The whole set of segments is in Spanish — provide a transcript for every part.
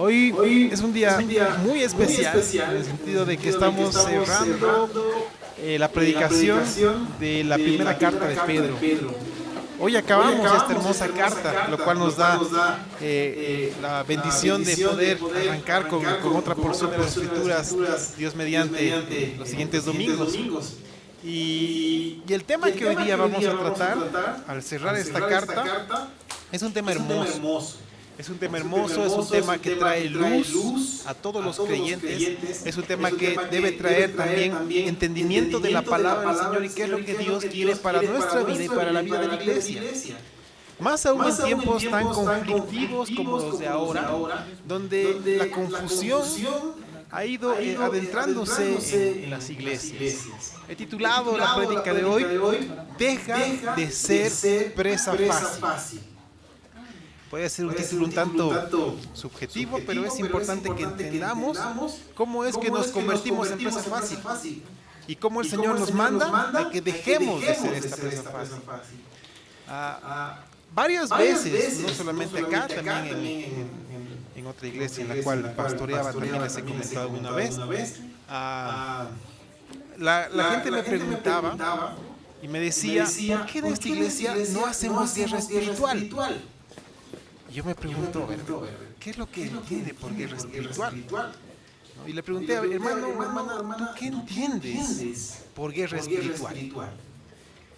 Hoy es un día muy especial en el sentido de que estamos cerrando la predicación de la primera carta de Pedro. Hoy acabamos esta hermosa carta, lo cual nos da la bendición de poder arrancar con otra porción de las Escrituras, Dios mediante, los siguientes domingos. Y el tema que hoy día vamos a tratar, al cerrar esta carta, es un tema hermoso. Es un tema hermoso, es un tema que trae luz a todos los creyentes, es un tema que debe traer también entendimiento de la palabra del Señor y qué es lo que Dios quiere para nuestra vida y para la vida de la iglesia. Más aún en tiempos tan conflictivos como los de ahora, donde la confusión ha ido adentrándose en las iglesias. He titulado la prédica de hoy, Deja de ser presa fácil. Puede ser un título un tanto subjetivo, pero es importante que entendamos cómo es que nos convertimos en presa fácil y cómo el Señor nos manda a que dejemos de ser esta presa fácil. Varias veces, no solamente acá, también en otra iglesia en la cual pastoreaba, también les he comentado alguna vez, la gente me preguntaba y me decía, ¿por qué en esta iglesia no hacemos guerra espiritual? Y yo me pregunto, ¿qué es lo que entiende por guerra espiritual? Y le pregunté, hermano, hermana, ¿tú qué entiendes por guerra espiritual?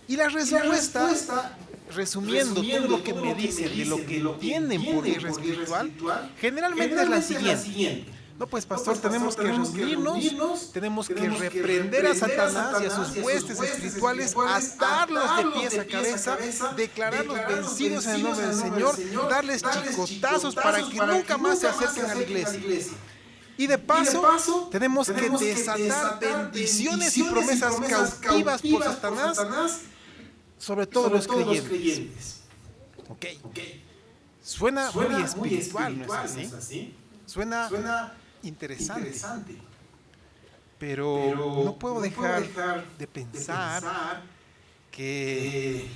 Y la respuesta, resumiendo todo lo que me dicen de lo que entienden por guerra espiritual, generalmente es la siguiente. No, pues pastor, tenemos que reunirnos, tenemos que reprender a Satanás y a sus huestes espirituales, atarlos de pies a cabeza, declararlos vencidos en el nombre del Señor, darles chicotazos para que nunca más se acerquen a la iglesia. Y de paso, tenemos que desatar bendiciones y promesas cautivas por Satanás sobre todos los creyentes. Ok. Suena muy espiritual, ¿no es así? Suena interesante, pero no puedo dejar de pensar que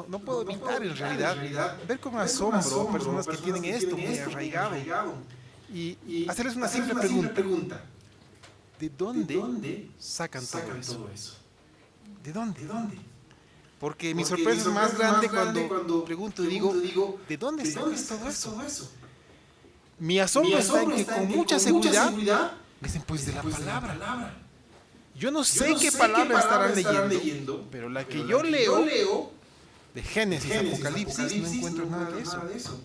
no puedo evitar en realidad ver con asombro personas que tienen esto muy arraigado y hacerles una simple pregunta: ¿de dónde sacan todo eso? ¿De dónde? Porque mi sorpresa es más grande cuando pregunto y digo, ¿de dónde sacas todo eso? Mi asombro está en que con mucha seguridad dicen, pues de la palabra. Yo no sé qué palabra estarán leyendo, pero la que yo leo, de Génesis, Apocalipsis, no encuentro nada de eso.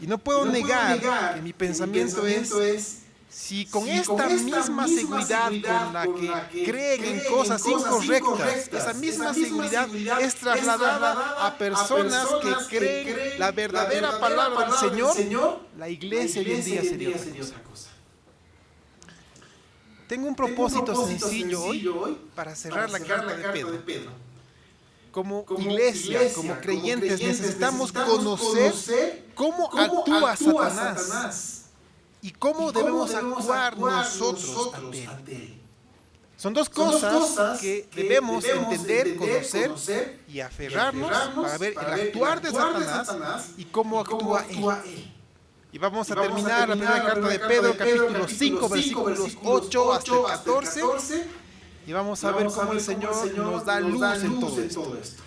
Y no puedo negar que mi pensamiento es, si con esta misma seguridad con la que creen en cosas incorrectas, esa misma seguridad es trasladada a personas que creen la verdadera palabra del Señor, la iglesia hoy en día sería otra cosa. Tengo un propósito sencillo hoy para cerrar la carta de Pedro. Como iglesia, como creyentes, necesitamos conocer cómo actúa Satanás y cómo debemos actuar nosotros ante él. Son dos cosas que debemos entender, conocer y aferrarnos para ver el actuar de Satanás y cómo actúa él. Y vamos a terminar la primera carta de Pedro, capítulo 5, versículos 8 hasta el 14. Y vamos a ver cómo el Señor nos da luz en todo esto.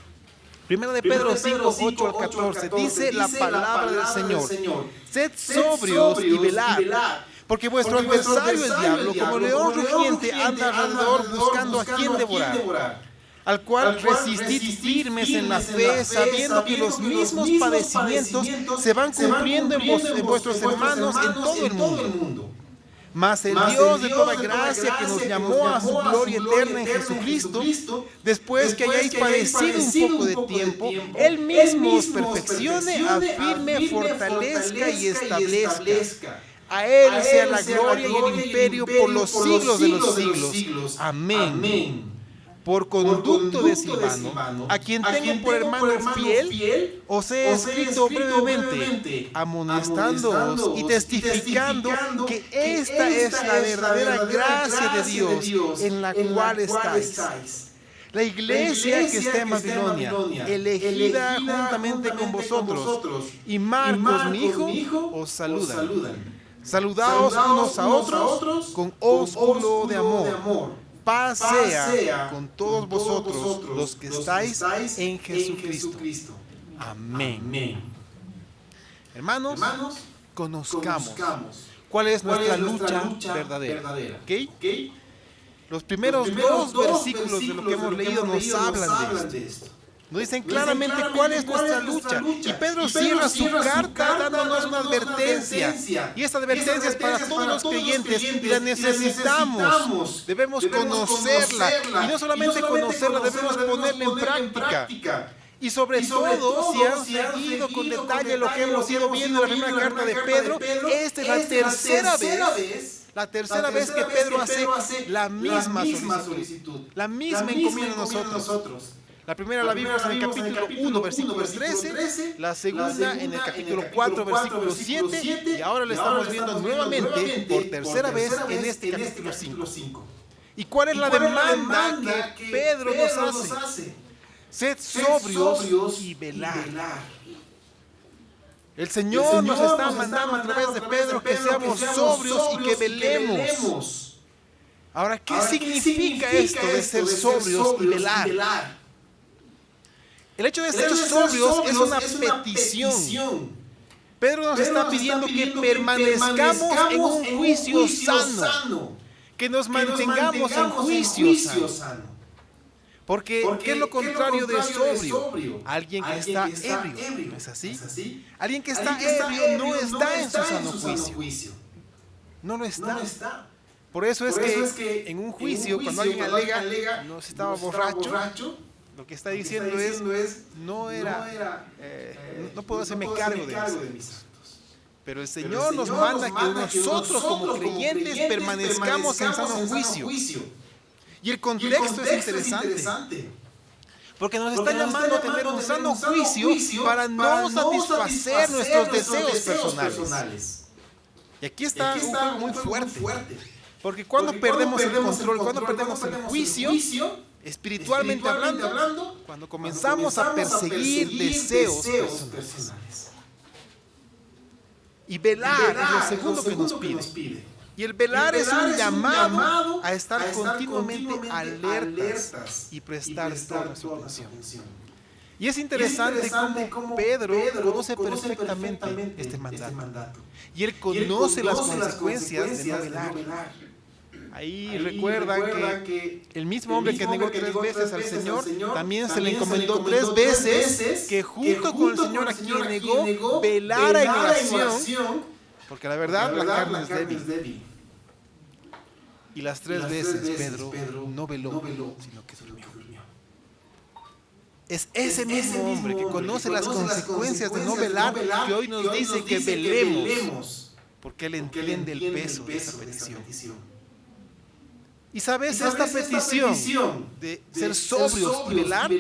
Primero de Pedro 5, 8 al 14, dice la palabra del Señor: sed sobrios y velad, porque vuestro adversario el diablo, como león rugiente, anda alrededor buscando a quien devorar, al cual resistid firmes en la fe, sabiendo que los mismos padecimientos se van cumpliendo en vuestros hermanos en todo el mundo. Mas el Dios de toda gracia, que nos llamó a su gloria eterna en Jesucristo, después que hayáis padecido un poco de tiempo, Él mismo os perfeccione, afirme, fortalezca y establezca. A Él sea la gloria y el imperio por los siglos de los siglos. Amén. Por conducto de Silvano, a quien tengo por hermano fiel, os he escrito brevemente, amonestándoos y testificando que esta es la verdadera gracia de Dios en la cual estáis. La iglesia que está en Babilonia, elegida juntamente con vosotros, y Marcos, mi hijo, os saludan. Saludaos unos a otros con ósculo de amor. Paz sea con todos vosotros los que estáis en Jesucristo. Amén. Hermanos, conozcamos cuál es nuestra lucha verdadera. ¿Okay? Los primeros dos versículos de lo que hemos leído nos hablan de esto. Nos dicen claramente cuál es nuestra lucha. Y Pedro cierra su carta dándonos una advertencia. Y esta advertencia es para todos los creyentes y la necesitamos. Debemos conocerla. Y no solamente conocerla, debemos ponerla en práctica. Y sobre todo, si han seguido con detalle lo que hemos ido viendo en la primera carta de Pedro, esta es la tercera vez que Pedro hace la misma solicitud, la misma encomienda a nosotros. La primera la vimos en el capítulo 1, versículo 13, la segunda en el capítulo 4, versículo 7, y ahora la estamos viendo nuevamente por tercera vez en este capítulo 5. ¿Y cuál es la demanda que Pedro nos hace? Sed sobrios y velar. El Señor nos está mandando a través de Pedro que seamos sobrios y que velemos. Ahora, ¿qué significa esto de ser sobrios y velar? El hecho de ser sobrios es una petición. Pedro nos está pidiendo que permanezcamos en un juicio sano, que nos mantengamos en juicio sano. Porque, ¿qué es lo contrario de sobrio? Alguien que está ebrio, ¿no es así? Alguien que está ebrio no está en su sano juicio. No lo está. Por eso es que en un juicio, cuando alguien alega, no se estaba borracho, lo que está diciendo es, no puedo hacerme cargo de mis actos. Pero el Señor nos manda que nosotros como creyentes permanezcamos en sano juicio. Y el contexto es interesante. Porque nos está llamando a tener un sano juicio para no satisfacer nuestros deseos personales. Y aquí está un juego muy fuerte. Porque cuando perdemos el control, cuando perdemos el juicio, espiritualmente hablando, cuando comenzamos a perseguir deseos personales. Y velar es lo segundo que nos pide. Y el velar es un llamado a estar continuamente alertas y prestar toda nuestra atención. Y es interesante cómo Pedro conoce perfectamente este mandato. Y él conoce las consecuencias de no velar. Ahí recuerdan que el mismo hombre que negó 3 veces al Señor, también se le encomendó 3 veces que junto con el Señor a quien negó, velara en oración, porque la verdad la carne es débil. Y las 3 veces Pedro no veló, sino que durmió. Es ese mismo hombre que conoce las consecuencias de no velar que hoy nos dice que velemos, porque él entiende el peso de esa petición. Y sabes, esta petición de ser sobrios y velar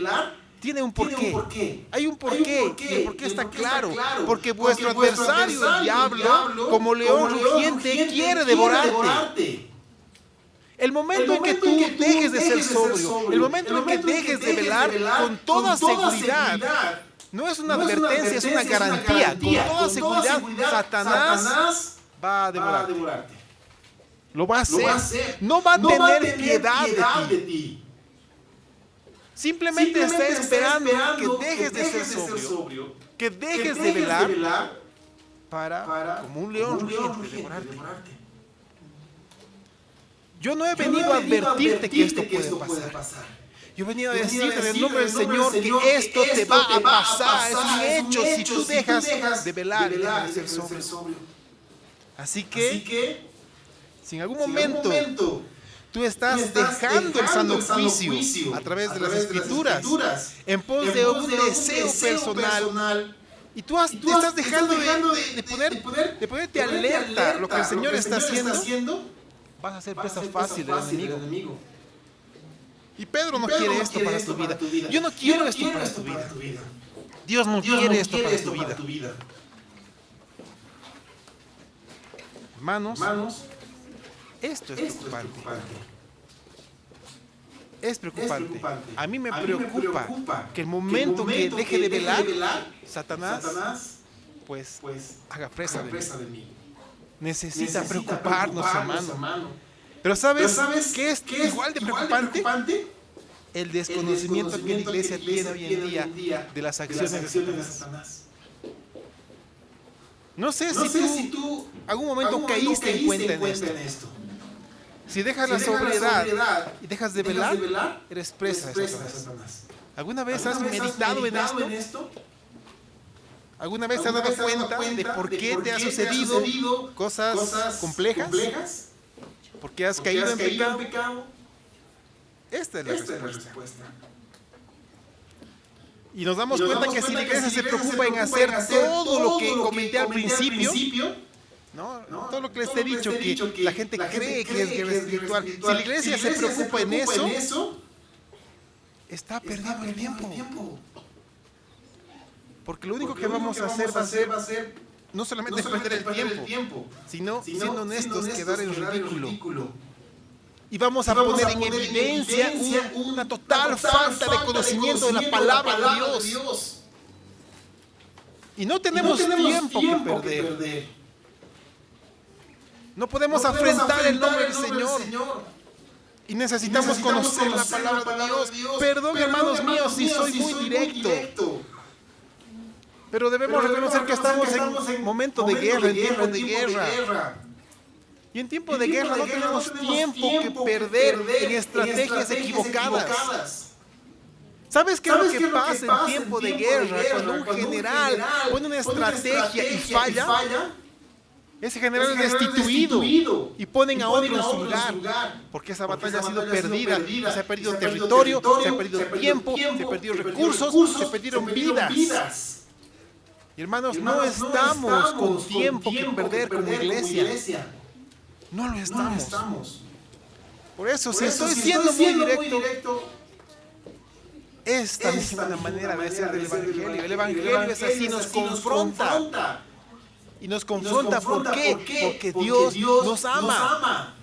tiene un porqué. Hay un porqué, y el porqué está claro. Porque vuestro adversario, el diablo, como león rugiente, quiere devorarte. El momento en que tú dejes de ser sobrio, el momento en que dejes de velar con toda seguridad, no es una advertencia, es una garantía. Con toda seguridad, Satanás va a devorarte. Lo va a hacer. No va a tener piedad de ti. Simplemente está esperando que dejes de ser sobrio, que dejes de velar para, como un león rugiente, devorarte. Yo no he venido a advertirte que esto puede pasar. Yo he venido a decirte en el nombre del Señor que esto te va a pasar. Es un hecho si tú dejas de velar y dejas de ser sobrio. Así que, si en algún momento tú estás dejando el sano juicio a través de las Escrituras en pos de un deseo personal, y tú estás dejando de ponerte alerta a lo que el Señor está haciendo, vas a ser presa fácil del enemigo. Y Pedro no quiere esto para tu vida. Yo no quiero esto para tu vida. Dios no quiere esto para tu vida. Hermanos, esto es preocupante. Es preocupante. A mí me preocupa que el momento que deje de velar, Satanás pues haga presa de mí. necesita preocuparnos, hermano. Pero ¿sabes qué es igual de preocupante? El desconocimiento que la iglesia tiene hoy en día de las acciones de Satanás. No sé si tú algún momento caíste en cuenta en esto. Si dejas la sobriedad y dejas de velar, eres presa de Satanás. ¿Alguna vez has meditado en esto? ¿Alguna vez te has dado cuenta de por qué te ha sucedido cosas complejas? ¿Por qué has caído en pecado? Esta es la respuesta. Y nos damos cuenta que si la iglesia se preocupa en hacer todo lo que comenté al principio, ¿no? Todo lo que les he dicho, que la gente cree que es guerra espiritual. Si la iglesia se preocupa en eso, está perdiendo el tiempo. Porque lo único que vamos a hacer va a ser no solamente perder el tiempo, sino, siendo honestos, quedar en ridículo. Y vamos a poner en evidencia una total falta de conocimiento de la palabra de Dios. Y no tenemos tiempo que perder. No podemos afrentar el nombre del Señor. Y necesitamos conocer la palabra de Dios. Perdón, hermanos míos, si soy muy directo. Pero debemos reconocer que estamos en momento de guerra, en tiempo de guerra. Y en tiempo de guerra no tenemos tiempo que perder en estrategias equivocadas. ¿Sabes qué es lo que pasa en tiempo de guerra? Cuando un general pone una estrategia y falla, ese general es destituido y ponen a otro en su lugar. Porque esa batalla ha sido perdida. Se ha perdido territorio, se ha perdido tiempo, se han perdido recursos, se perdieron vidas. Y hermanos, no estamos con tiempo que perder como iglesia. No lo estamos. Por eso, si estoy siendo muy directo, esta es una manera de ser del Evangelio. El Evangelio es así, nos confronta. Y nos confronta, ¿por qué? Porque Dios nos ama.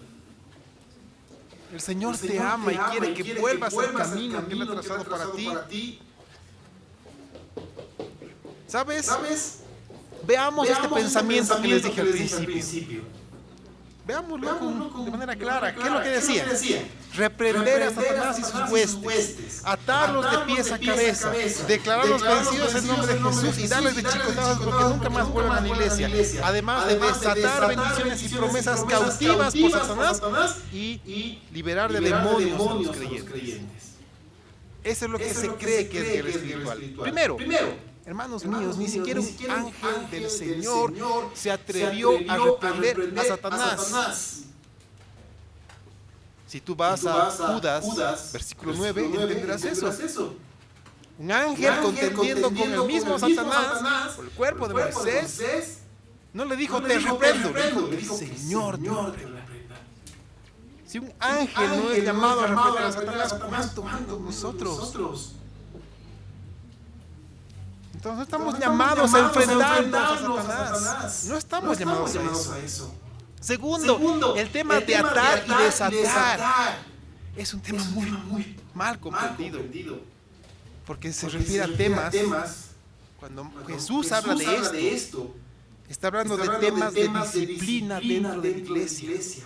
El Señor te ama y quiere que vuelvas al camino que Él ha trazado para ti. ¿Sabes? Veamos este pensamiento que les dije al principio. Veámoslo de manera clara. ¿Qué es lo que decía? Reprender a Satanás y sus huestes, atarlos de pies a cabeza, declararlos vencidos en nombre de Jesús y darles de chicotazos porque nunca más vuelvan a la iglesia. Además de desatar bendiciones y promesas cautivas por Satanás y liberar de demonios a los creyentes. Eso es lo que se cree que es guerra espiritual. Primero, hermanos míos, ni siquiera un ángel del Señor se atrevió a reprender a Satanás. Si tú vas a Judas, versículo 9, entenderás eso. Un ángel contendiendo con el mismo Satanás por el cuerpo de Moisés, no le dijo te reprendo, le dijo el Señor te reprenda. Si un ángel no es llamado a reprender a Satanás, ¿cuánto nosotros? Entonces no estamos llamados a enfrentarnos a Satanás. No estamos llamados a eso. Segundo, el tema de atar y desatar es un tema muy mal comprendido. Porque se refiere a temas, cuando Jesús habla de esto, está hablando de temas de disciplina dentro de la iglesia.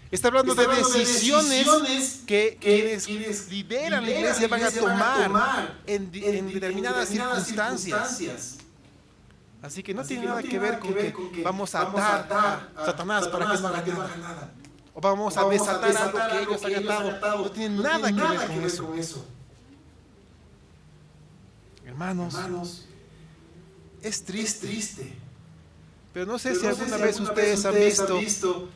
Está hablando de decisiones que quienes lideran la iglesia van a tomar en determinadas circunstancias. Así que no tiene nada que ver con que vamos a atar a Satanás para que no haga nada. O vamos a desatar algo que ellos han atado. No tiene nada que ver con eso. Hermanos, es triste. Pero no sé si alguna vez ustedes han visto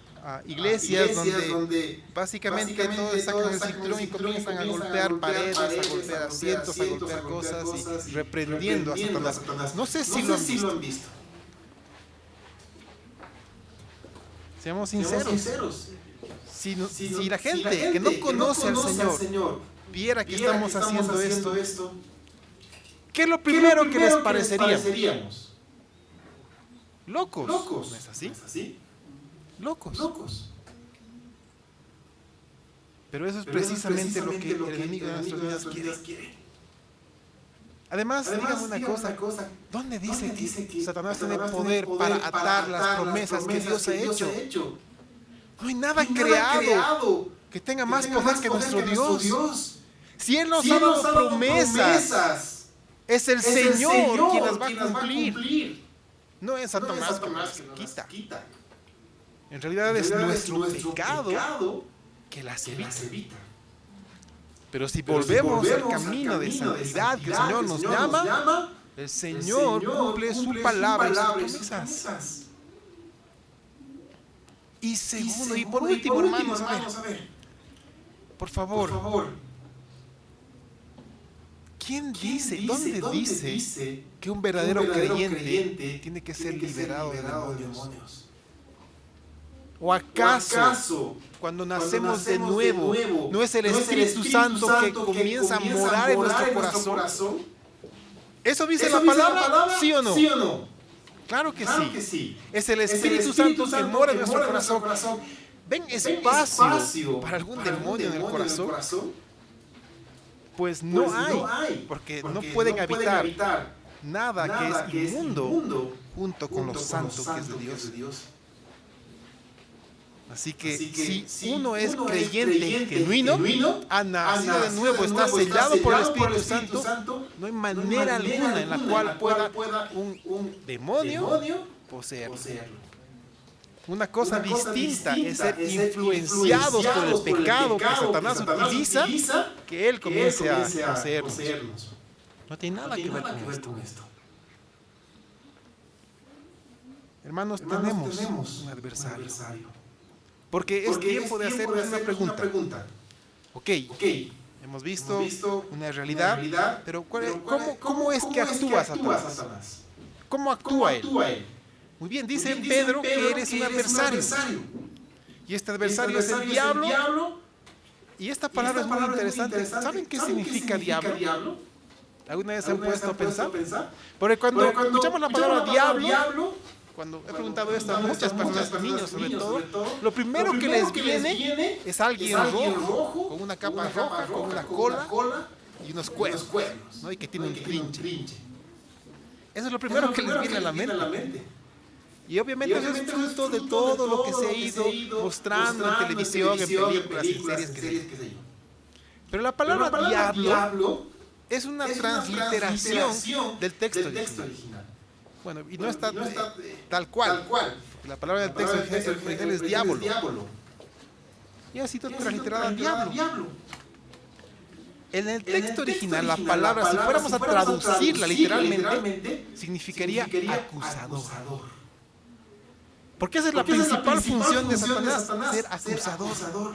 iglesias donde básicamente todos sacan el cinturón y comienzan a golpear paredes, a golpear asientos, a golpear cosas y reprendiendo a Satanás. No sé si lo han visto. Seamos sinceros. Si la gente que no conoce al Señor viera que estamos haciendo esto, ¿qué es lo primero que les pareceríamos? Locos. ¿No es así? Locos. Pero eso es precisamente lo que el enemigo de nuestras vidas quiere. Además, dígame una cosa, ¿dónde dice que Satanás tiene poder para atar las promesas que Dios ha hecho? No hay nada creado que tenga más poder que nuestro Dios. Si Él nos ha dado promesas, es el Señor quien las va a cumplir. No es Satanás que las quita. En realidad es nuestro pecado que las evita. Pero si volvemos al camino de santidad que el Señor nos llama, el Señor cumple su palabra y sus promesas. Y segundo, y por último, hermanos, a ver, por favor, ¿quién dice, dónde dice que un verdadero creyente tiene que ser liberado de demonios? ¿O acaso, cuando nacemos de nuevo, no es el Espíritu Santo que comienza a morar en nuestro corazón? ¿Eso dice la palabra? ¿Sí o no? Claro que sí. Es el Espíritu Santo que mora en nuestro corazón. ¿Ven espacio para algún demonio en el corazón? Pues no hay, porque no pueden habitar nada que es inmundo junto con lo santo que es de Dios. Así que si uno es creyente genuino, ha nacido de nuevo, está sellado por el Espíritu Santo, no hay manera alguna en la cual pueda un demonio poseerlo. Una cosa distinta es ser influenciados por el pecado que Satanás utiliza, que él comience a poseernos. No tiene nada que ver con esto. Hermanos, tenemos un adversario. Porque es tiempo de hacernos una pregunta. Ok, hemos visto una realidad, pero ¿cómo es que actúa Satanás? ¿Cómo actúa él? Muy bien, dice Pedro que eres un adversario. Y este adversario es el diablo. Y esta palabra es muy interesante. ¿Saben qué significa diablo? ¿Alguna vez se han puesto a pensar? Porque cuando escuchamos la palabra diablo, cuando he preguntado esto a muchas personas, niños sobre todo, lo primero que les viene es alguien rojo, con una capa roja, con una cola y unos cuernos, ¿no? Y que tiene un trinche. Eso es lo primero que les viene a la mente. Y obviamente eso es fruto de todo lo que se ha ido mostrando en televisión, en películas, en series, qué sé yo. Pero la palabra diablo es una transliteración del texto original. Bueno, y no está tal cual. La palabra del texto original es diablo. Y ha sido transliterada diablo. En el texto original, la palabra, si fuéramos a traducirla literalmente, significaría acusador. Porque esa es la principal función de Satanás, ser acusador.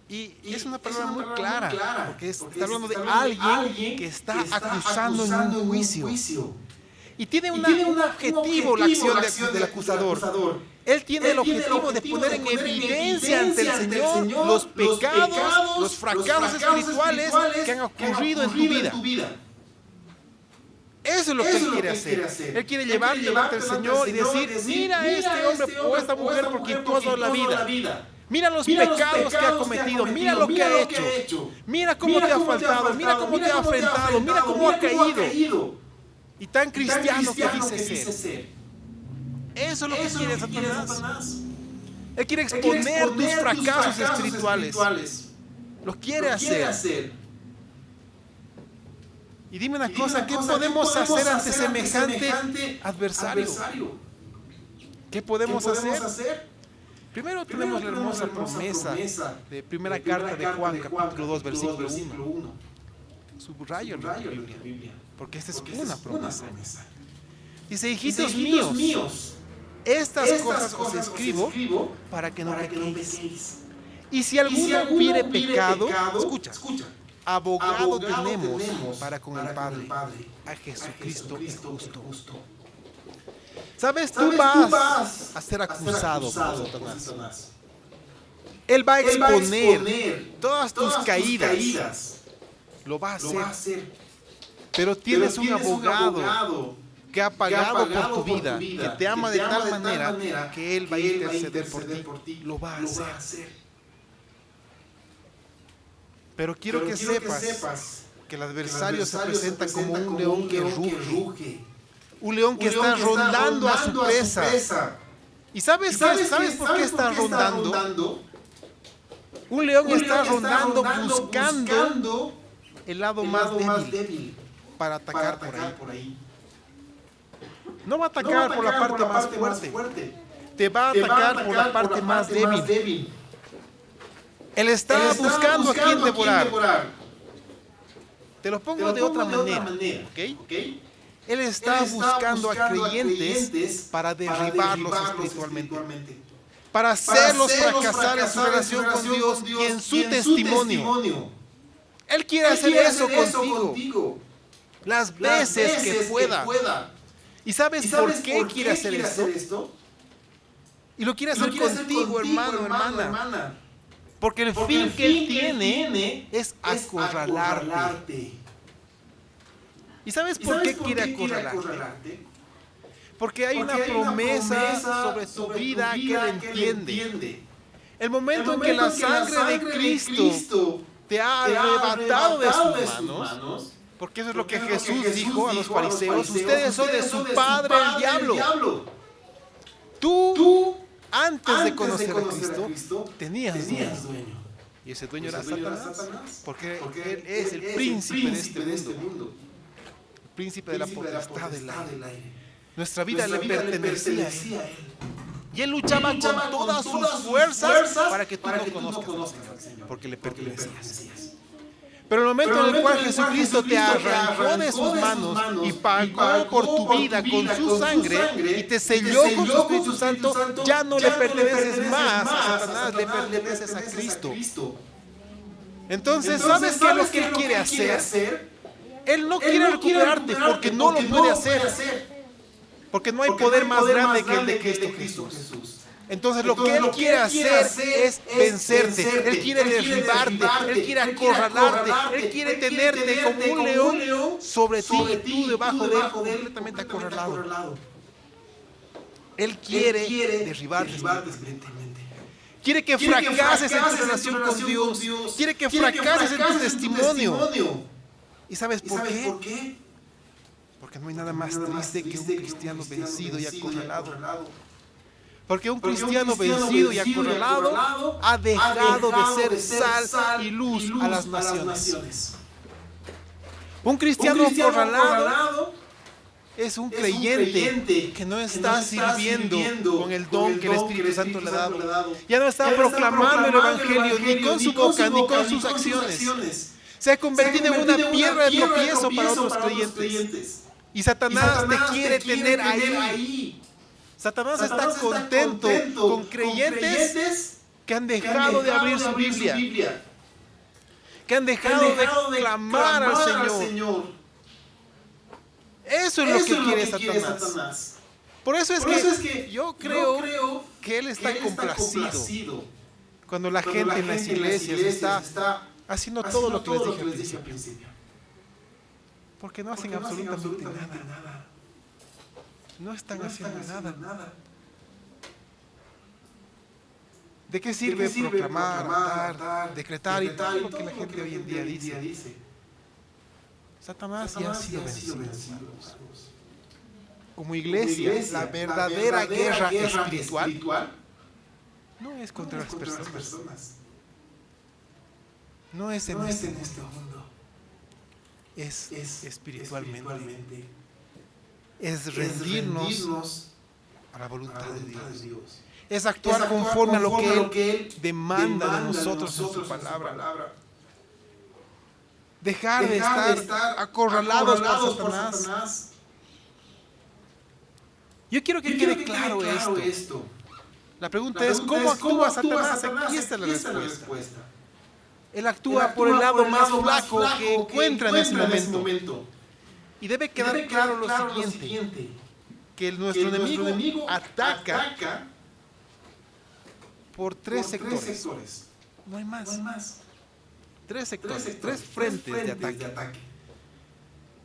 Y es una palabra muy clara, porque está hablando de alguien que está acusando en un juicio. Y tiene un objetivo la acción del acusador. Él tiene el objetivo de poner en evidencia ante el Señor los pecados, los fracasos espirituales que han ocurrido en tu vida. Eso es lo que Él quiere hacer. Él quiere llevarte al Señor y decir, mira a este hombre o esta mujer por quien tú has dado la vida. Mira los pecados que ha cometido, mira lo que ha hecho, mira cómo te ha faltado, mira cómo te ha enfrentado, mira cómo ha caído. Y tan cristiano que dice ser. Eso es lo que quiere Satanás. Él quiere exponer tus fracasos espirituales. Lo quiere hacer. Y dime una cosa, ¿qué podemos hacer ante semejante adversario? ¿Qué podemos hacer? Primero tenemos la hermosa promesa de primera carta de Juan, capítulo 2, versículo 1. Subrayo la Biblia, porque esta es una promesa. Dice, hijitos míos, estas cosas os escribo para que no pequéis. Y si alguno hubiere pecado, escucha, abogado tenemos para con el Padre, a Jesucristo el justo. ¿Sabes? Tú vas a ser acusado por Satanás. Él va a exponer todas tus caídas. Lo va a hacer. Pero tienes un abogado que ha pagado por tu vida, que te ama de tal manera que Él va a interceder por ti. Lo va a hacer. Pero quiero que sepas que el adversario se presenta como un león que ruge. Un león que está rondando a su presa. ¿Y sabes por qué está rondando? Un león está rondando buscando el lado más débil para atacar por ahí. No va a atacar por la parte más fuerte. Te va a atacar por la parte más débil. Él está buscando a quien devorar. Te lo pongo de otra manera. ¿Okay? Él está buscando a creyentes para derribarlos espiritualmente. Para hacerlos fracasar en su relación con Dios y en su testimonio. Él quiere hacer eso contigo. Las veces que pueda. ¿Y sabes por qué quiere hacer esto? Y lo quiere hacer contigo, hermana. Porque el fin que él tiene es acorralarte. ¿Y sabes por qué quiere acorralarte? Porque hay una promesa sobre tu vida que él entiende. El momento en que la sangre de Cristo te ha arrebatado de sus manos, porque eso es lo que Jesús dijo a los fariseos, ustedes son de su padre el diablo. Tú, antes de conocer a Cristo, tenías dueño. Y ese dueño era Satanás, porque él es el príncipe de este mundo. El príncipe de la potestad del aire. Nuestra vida le pertenecía a él. Y él luchaba con todas sus fuerzas para que tú no conozcas al Señor, porque le pertenecías. Pero el momento en el cual Jesucristo te arrancó de sus manos y pagó por tu vida con su sangre y te selló con su Espíritu Santo, ya no le perteneces más a Satanás, le perteneces a Cristo. Entonces, ¿sabes qué es lo que él quiere hacer? Él no quiere recuperarte porque no lo puede hacer. Porque no hay poder más grande que el de Cristo Jesús. Entonces lo que él quiere hacer es vencerte. Él quiere derribarte. Él quiere acorralarte. Él quiere tenerte como un león sobre ti y tú debajo de él completamente acorralado. Él quiere derribarte espiritualmente. Quiere que fracases en tu relación con Dios. Quiere que fracases en tu testimonio. ¿Y sabes por qué? Porque no hay nada más triste que un cristiano vencido y acorralado. Porque un cristiano vencido y acorralado ha dejado de ser sal y luz a las naciones. Un cristiano acorralado es un creyente que no está sirviendo con el don que el Espíritu Santo le ha dado. Ya no está proclamando el Evangelio ni con su boca ni con sus acciones. Se ha convertido en una piedra de tropiezo para otros creyentes. Y Satanás te quiere tener ahí. Satanás está contento con creyentes que han dejado de abrir su Biblia, que han dejado de clamar al Señor. Eso es lo que quiere Satanás. Por eso es que yo creo que él está complacido cuando la gente en las iglesias está haciendo todo lo que les dije al principio. Porque no hacen absolutamente nada. No están haciendo nada. ¿De qué sirve proclamar, atar, decretar y todo lo que la gente hoy en día dice? Satanás ya ha sido vencido. Como iglesia, la verdadera guerra espiritual no es contra las personas. No es en este mundo. Es espiritualmente. Es rendirnos a la voluntad de Dios. Es actuar conforme a lo que Él demanda de nosotros en su palabra. Dejar de estar acorralados por Satanás. Yo quiero que quede claro esto. La pregunta es, ¿cómo actúa Satanás? Aquí está la respuesta. Él actúa por el lado más flaco que encuentra en ese momento. Y debe quedar claro lo siguiente, que nuestro enemigo ataca por tres sectores. No hay más. Tres sectores, tres frentes de ataque.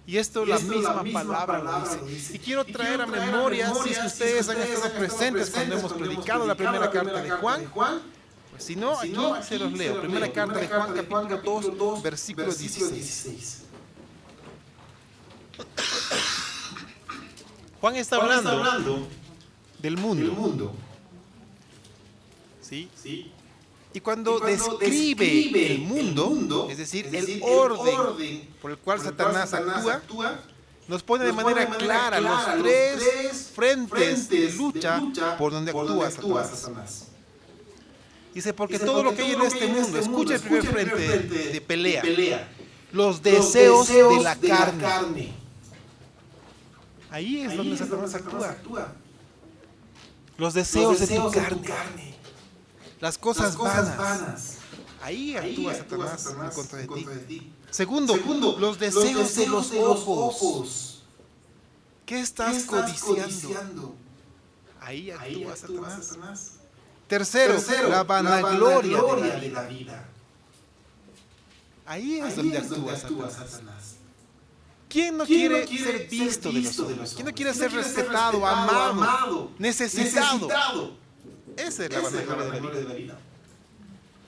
Y esto la misma palabra lo dice. Y quiero traer a memoria, si ustedes han estado presentes cuando hemos predicado la primera carta de Juan, Pues si no, aquí se los leo. Primera carta de Juan, capítulo 2, versículo 16. Juan está hablando del mundo. ¿Sí? Y cuando describe el mundo, es decir, el orden por el cual Satanás actúa, nos pone de manera clara los tres frentes de lucha por donde actúa Satanás. Dice, porque todo lo que hay en este mundo, escucha el primer frente de pelea, los deseos de la carne. Ahí es donde Satanás actúa. Los deseos de tu carne. Las cosas vanas. Ahí actúa Satanás en contra de ti. Segundo, los deseos de los ojos. ¿Qué estás codiciando? Ahí actúa Satanás. Tercero, la vanagloria de la vida. Ahí es donde actúa Satanás. ¿Quién no quiere ser visto de los otros? ¿Quién no quiere ser respetado, amado, necesitado? Esa es la vanagloria de la vida.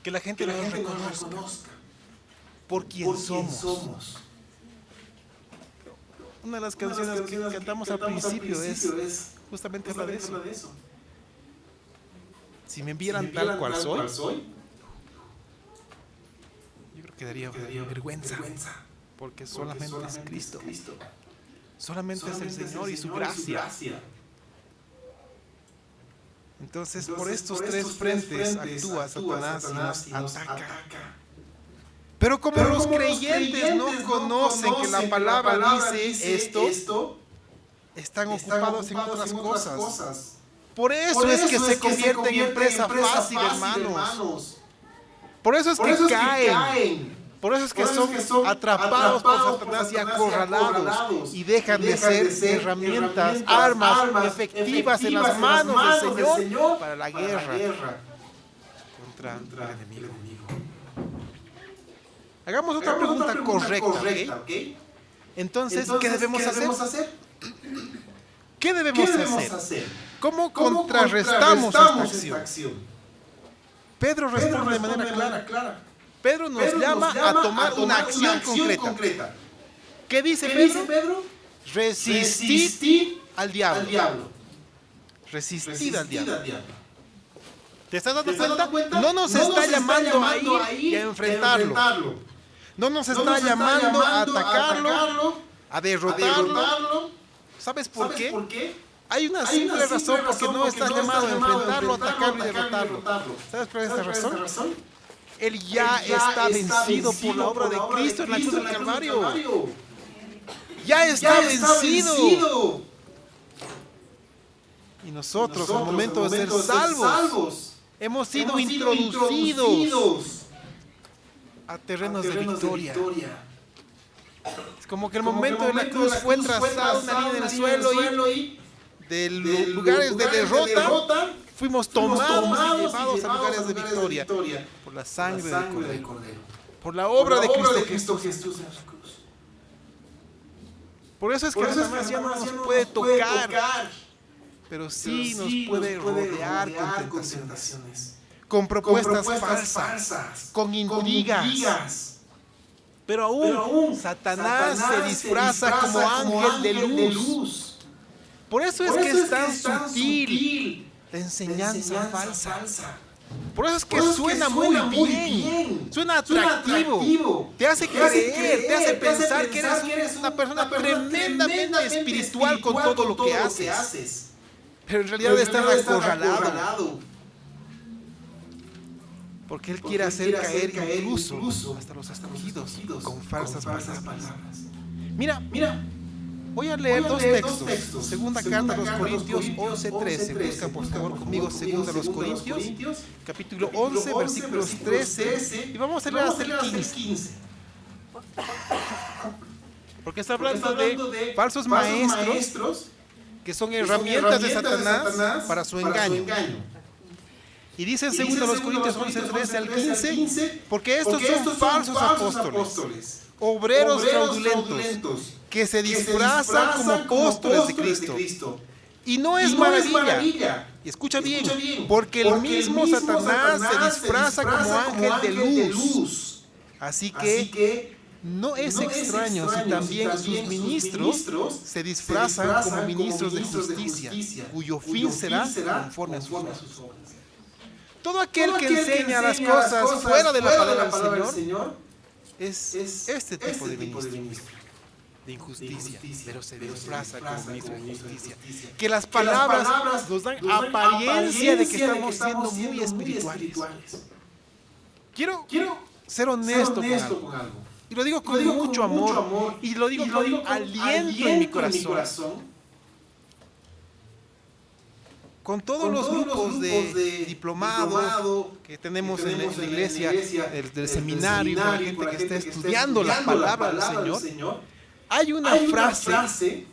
Que la gente nos reconozca por quién somos. Una de las canciones que cantamos al principio es justamente habla de eso. Si me enviaran tal cual soy, yo creo que daría vergüenza. Porque solamente es Cristo. Solamente es el Señor y su gracia. Entonces, por estos tres frentes actúa Satanás y nos ataca. Pero como los creyentes no conocen que la palabra dice esto, están ocupados en otras cosas. Por eso es que se convierten en presa fácil, hermanos. Por eso es que caen. Por eso es que son atrapados por Satanás y acorralados y dejan de ser herramientas, armas efectivas en las manos del Señor para la guerra contra el enemigo. Hagamos otra pregunta correcta, ¿ok? Entonces, ¿qué debemos hacer? ¿Qué debemos hacer? ¿Cómo contrarrestamos esta acción? Pedro responde de manera clara. Pedro nos llama a tomar una acción concreta. ¿Qué dice Pedro? Resistid al diablo. Resistid al diablo. ¿Te estás dando cuenta? No nos está llamando a ir y a enfrentarlo. No nos está llamando a atacarlo, a derrotarlo. ¿Sabes por qué? Hay una simple razón porque no estás llamado a enfrentarlo, atacarlo y derrotarlo. ¿Sabes cuál es esta razón? Él ya está vencido por la obra de Cristo en la cruz del Calvario. Ya está vencido. Y nosotros, al momento de ser salvos, hemos sido introducidos a terrenos de victoria. Es como que el momento de la cruz fue trazada una línea en el suelo y de lugares de derrota fuimos tomados y llevados a lugares de victoria por la sangre del Cordero, por la obra de Cristo Jesús en la cruz. Por eso es que Satanás ya no nos puede tocar, pero sí nos puede rodear con tentaciones, con propuestas falsas, con intrigas. Pero aún Satanás se disfraza como ángel de luz. Por eso es que es tan sutil la enseñanza falsa. Por eso es que suena muy bien, suena atractivo, te hace creer, te hace pensar que eres una persona tremendamente espiritual con todo lo que haces. Pero en realidad estás acorralado. Porque Él quiere hacer caer incluso hasta los escogidos con falsas palabras. Mira, voy a leer dos textos. Segunda carta a los Corintios 11:13. Busca por favor conmigo Segunda a los Corintios, capítulo 11, versículos 13. Y vamos a leer hasta el 15. Porque está hablando de falsos maestros que son herramientas de Satanás para su engaño. Y dice en 2 Corintios 11:13 al 15, porque estos son falsos apóstoles, obreros fraudulentos, que se disfrazan como apóstoles de Cristo. Y no es maravilla. Y escucha bien, porque el mismo Satanás se disfraza como ángel de luz. Así que no es extraño si también sus ministros se disfrazan como ministros de justicia, cuyo fin será conforme a sus obras. Todo aquel que enseña las cosas fuera de la palabra del Señor es este tipo de ministro de injusticia, pero se disfraza como ministro de justicia. Que las palabras nos dan apariencia de que estamos siendo muy espirituales. Quiero ser honesto con algo. Y lo digo con mucho amor. Y lo digo con aliento en mi corazón. Con todos los grupos de diplomado que tenemos en la iglesia, del seminario, con la gente que está estudiando la palabra del Señor, hay una frase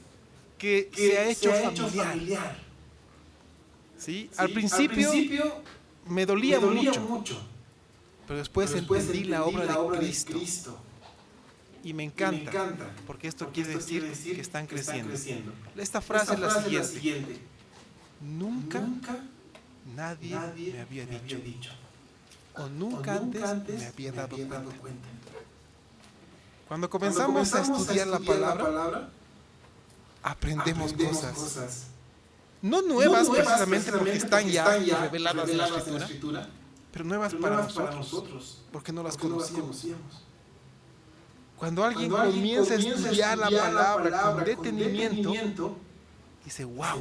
que se ha hecho familiar. ¿Sí? Al principio me dolía mucho, pero después entendí la obra de Cristo. Y me encanta, porque esto quiere decir que están creciendo. Esta frase es la siguiente. Nunca nadie me había dicho, o nunca antes me había dado cuenta. Cuando comenzamos a estudiar la palabra, aprendemos cosas. No nuevas precisamente porque están ya reveladas en la Escritura, pero nuevas para nosotros, porque no las conocíamos. Cuando alguien comienza a estudiar la palabra con detenimiento, dice, wow,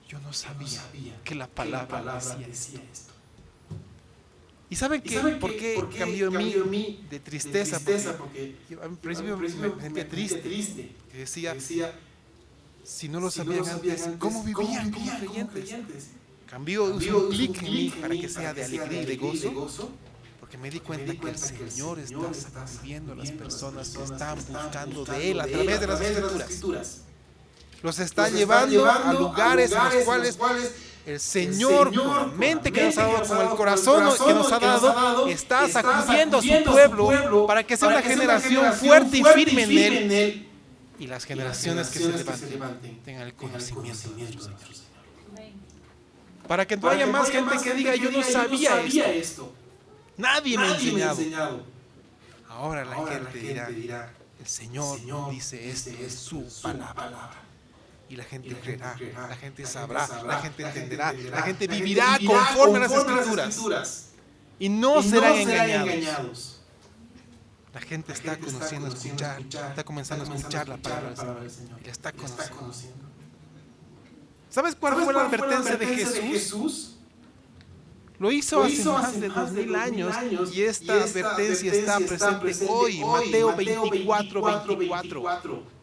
yo no sabía que la palabra decía esto. ¿Y saben por qué cambió en mí de tristeza? Porque al principio me sentía triste. Que decía, si no lo sabían antes, ¿cómo vivían como creyentes? Cambió, hizo un clic en mí para que sea de alegría y de gozo. Porque me di cuenta que el Señor está sacudiendo a las personas que están buscando de Él a través de las Escrituras. Los está llevando a lugares en los cuales el Señor, con la mente que nos ha dado, con el corazón que nos ha dado, está sacudiendo a su pueblo para que sea una generación fuerte y firme en Él. Y las generaciones que se levanten tengan el conocimiento de nuestro Señor. Para que no haya más gente que diga, yo no sabía esto. Nadie me ha enseñado. Ahora la gente dirá, el Señor dice esto es su palabra. Y la gente creerá, la gente sabrá, la gente entenderá, la gente vivirá conforme a las Escrituras. Y no serán engañados. La gente está conociendo, está comenzando a escuchar la palabra del Señor. Y la está conociendo. ¿Sabes cuál fue la advertencia de Jesús? Lo hizo hace más de 2000 años y esta advertencia está presente hoy, Mateo 24:24.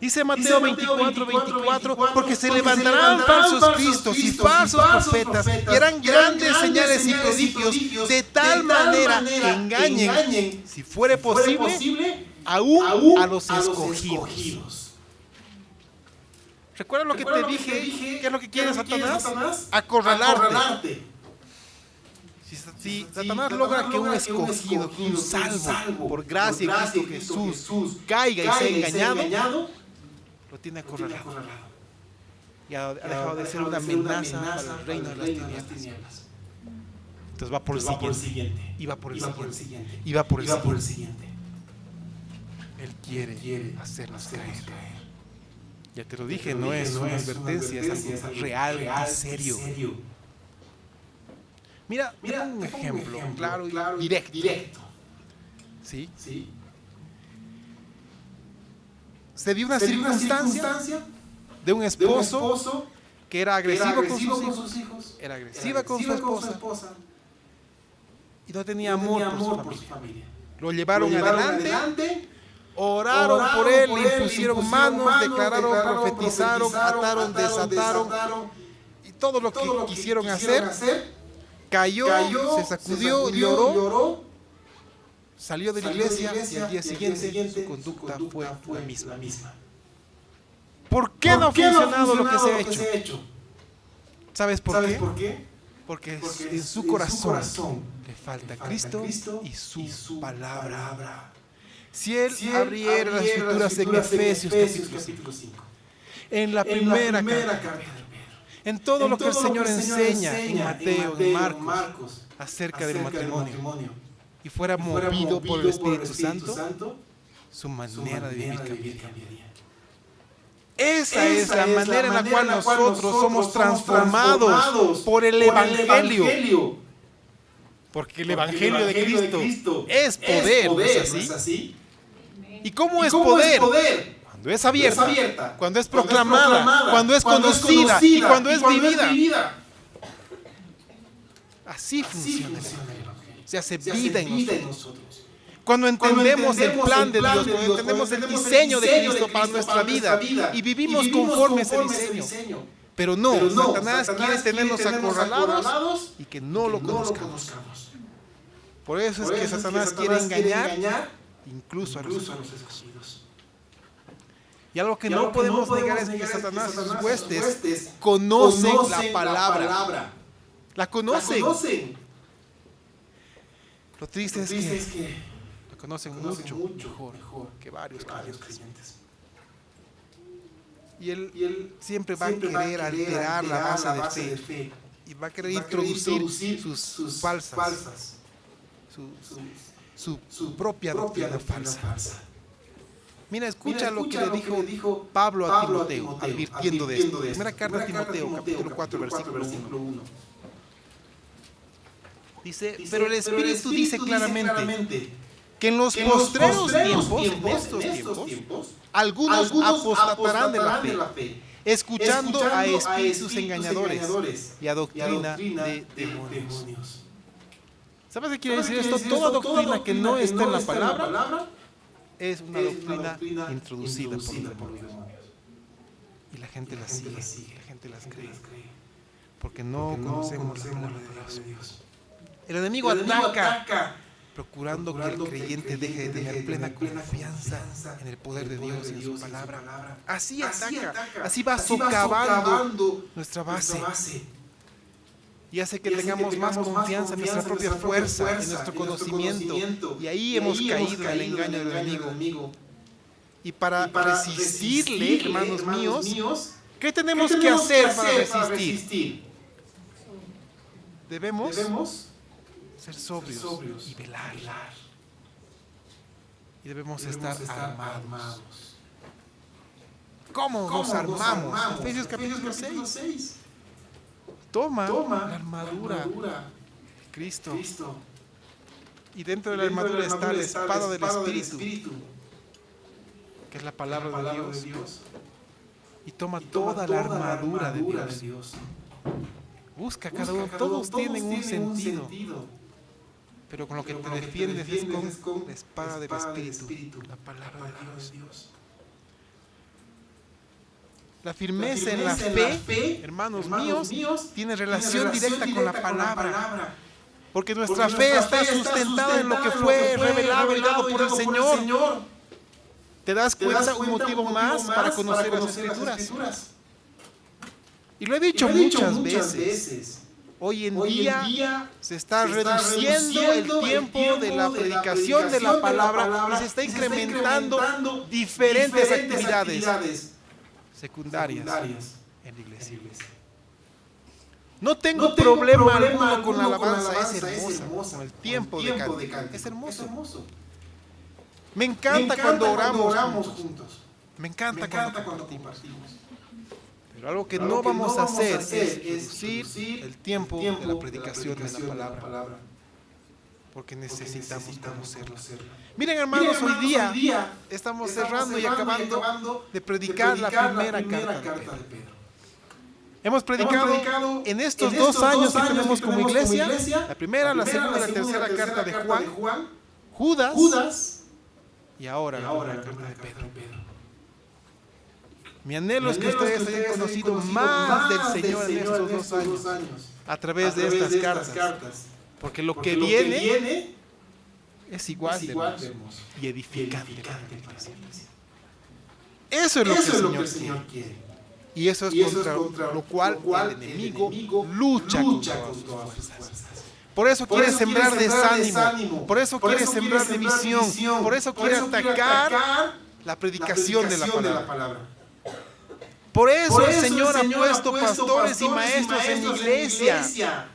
Dice Mateo 24:24, porque se levantarán falsos cristos y falsos profetas y harán grandes señales y prodigios de tal manera que engañen, si fuere posible, aún a los escogidos. ¿Recuerdas lo que te dije? ¿Qué es lo que quiere Satanás? Acorralarte. Si Satanás logra que un escogido, que un salvo, por gracia en Cristo Jesús, caiga y sea engañado, lo tiene acorralado. Y ha dejado de ser una amenaza para el reino de las tinieblas. Entonces va por el siguiente. Y va por el siguiente. Y va por el siguiente. Él quiere hacernos caer. Ya te lo dije, no es una advertencia, es algo real y serio. Mira, un ejemplo claro y directo. ¿Sí? Se dio una circunstancia de un esposo que era agresivo con sus hijos, era agresiva con su esposa y no tenía amor por su familia. Lo llevaron adelante, oraron por él, le impusieron manos, declararon, profetizaron, ataron, desataron y todo lo que quisieron hacer. Cayó, se sacudió, lloró, salió de la iglesia y al día siguiente su conducta fue la misma. ¿Por qué no ha funcionado lo que se ha hecho? ¿Sabes por qué? Porque en su corazón le falta Cristo y su palabra. Si él abriera las Escrituras en Efesios capítulo 5, en la primera carta de Pedro, en todo lo que el Señor enseña en Mateo, en Marcos, acerca del matrimonio, y fuera movido por el Espíritu Santo, su manera de vivir cambiaría. Esa es la manera en la cual nosotros somos transformados por el Evangelio. Porque el Evangelio de Cristo es poder, ¿no es así? ¿Y cómo es poder? Cuando es abierta, cuando es proclamada, cuando es conocida y cuando es vivida. Así funciona el Evangelio. Se hace vida en nosotros. Cuando entendemos el plan de Dios, cuando entendemos el diseño de Cristo para nuestra vida y vivimos conforme a ese diseño. Pero no, Satanás quiere tenernos acorralados y que no lo conozcamos. Por eso es que Satanás quiere engañar incluso a los escogidos. Y algo que no podemos negar es que Satanás y sus huestes conocen la palabra. La conocen. Lo triste es que conocen mucho mejor que varios creyentes. Y él siempre va a querer alterar la base de fe y va a querer introducir sus falsas, su propia doctrina falsa. Mira, escucha lo que le dijo Pablo a Timoteo, advirtiendo de esto. Primera carta a Timoteo, capítulo 4, versículo 1. Dice, pero el Espíritu dice claramente que en los postreros tiempos, en estos tiempos, algunos apostatarán de la fe, escuchando a espíritus engañadores y a doctrina de demonios. ¿Sabes qué quiere decir esto? Toda doctrina que no está en la palabra es una doctrina introducida por los demonios. Y la gente las sigue, la gente las cree, porque no conocemos la palabra de Dios. El enemigo ataca procurando que el creyente deje de tener plena confianza en el poder de Dios y en su palabra. Así ataca, así va socavando nuestra base. Y hace que tengamos más confianza en nuestra propia fuerza, en nuestro conocimiento. Y ahí hemos caído en el engaño del enemigo. Y para resistirle, hermanos míos, ¿qué tenemos que hacer para resistir? Debemos ser sobrios y velar. Y debemos estar armados. ¿Cómo nos armamos? Efesios capítulo 6. Toma la armadura de Cristo. Y dentro de la armadura está la espada del Espíritu, que es la palabra de Dios. Y toma toda la armadura de Dios. Busca cada uno. Todos tienen un sentido. Pero con lo que te defiendes es con la espada del Espíritu, la palabra de Dios. La firmeza en la fe, hermanos míos, tiene relación directa con la palabra. Porque nuestra fe está sustentada en lo que fue revelado y dado por el Señor. ¿Te das cuenta? Un motivo más para conocer las Escrituras. Y lo he dicho muchas veces. Hoy en día se está reduciendo el tiempo de la predicación de la palabra y se está incrementando diferentes actividades secundarias en la iglesia. No tengo problema alguno con la alabanza, es hermosa, con el tiempo de canto, es hermoso. Me encanta cuando oramos juntos, me encanta cuando compartimos. Pero algo que no vamos a hacer es reducir el tiempo de la predicación de la palabra, porque necesitamos conocerla. Miren, hermanos, hoy día estamos cerrando y acabando de predicar la primera carta de Pedro. Hemos predicado en estos 2 años que tenemos como iglesia, la primera, la segunda y la tercera carta de Juan, Judas y ahora la primera carta de Pedro. Mi anhelo es que ustedes hayan conocido más del Señor en estos 2 años a través de estas cartas, porque lo que viene es igual de hermoso y edificante para la iglesia. Eso es lo que el Señor quiere. Y eso es contra lo cual el enemigo lucha con todas sus fuerzas. Por eso quiere sembrar desánimo, por eso quiere sembrar división, por eso quiere atacar la predicación de la palabra. Por eso el Señor ha puesto pastores y maestros en la iglesia,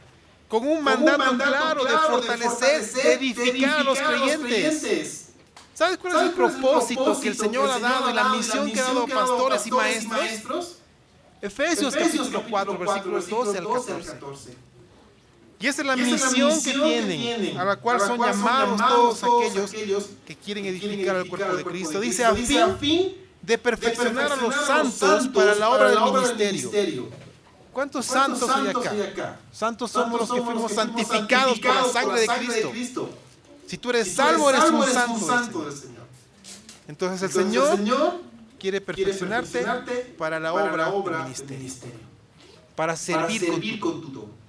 con un mandato claro de fortalecer, de edificar a los creyentes. ¿Sabes cuál es el propósito que el Señor ha dado y la misión que ha dado a pastores y maestros? Efesios capítulo 4, versículos 12 al 14. Y esa es la misión que tienen, a la cual son llamados todos aquellos que quieren edificar el cuerpo de Cristo. Dice, a fin de perfeccionar a los santos para la obra del ministerio. ¿Cuántos santos hay acá? Santos somos los que fuimos santificados por la sangre de Cristo. Si tú eres salvo, eres un santo del Señor. Entonces el Señor quiere perfeccionarte para la obra del ministerio, para servir con tu don.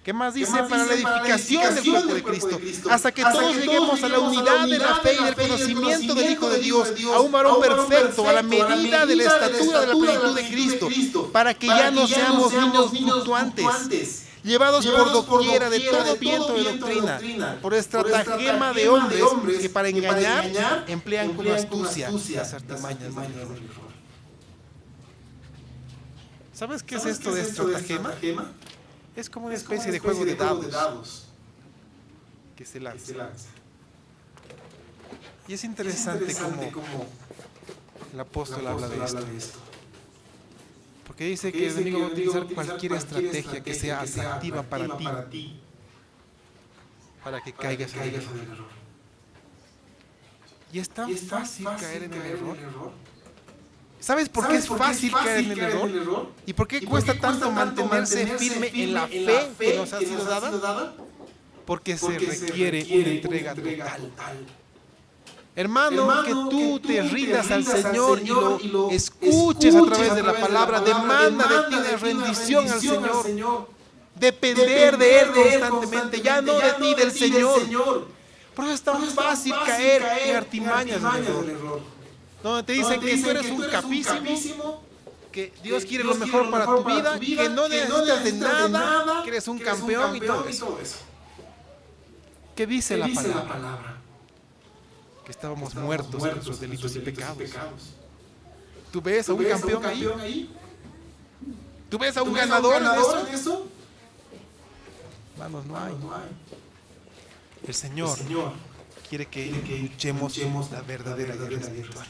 ¿Qué más dice? Para la edificación del cuerpo de Cristo, hasta que todos lleguemos a la unidad de la fe y del conocimiento del Hijo de Dios, a un varón perfecto, a la medida de la estatura de la plenitud de Cristo, para que ya no seamos niños fluctuantes, llevados por doquiera de todo viento de doctrina, por estratagema de hombres que para engañar emplean con astucia las artimañas del error. ¿Sabes qué es esto de estratagema? Es como una especie de juego de dados que se lanza. Y es interesante cómo el apóstol habla de esto. Porque dice que el enemigo va a utilizar cualquier estrategia que sea atractiva para ti, para que caigas en el error. Y es tan fácil caer en el error. ¿Sabes por qué es fácil caer en el error? ¿Y por qué cuesta tanto mantenerse firme en la fe que nos ha sido dada? Porque se requiere una entrega total. Hermano, que tú te rindas al Señor y lo escuches a través de la palabra. Demanda de ti una rendición al Señor. Depender de Él constantemente, ya no de ti, del Señor. Por eso es tan fácil caer en artimañas del error. Donde te dicen que tú eres un capísimo, que Dios quiere lo mejor para tu vida, que no necesitas de nada, que eres un campeón y todo eso. ¿Qué dice la palabra? Que estábamos muertos en nuestros delitos y pecados. ¿Tú ves a un campeón ahí? ¿Tú ves a un ganador en eso? Hermanos, no hay. El Señor quiere que luchemos la verdadera guerra espiritual.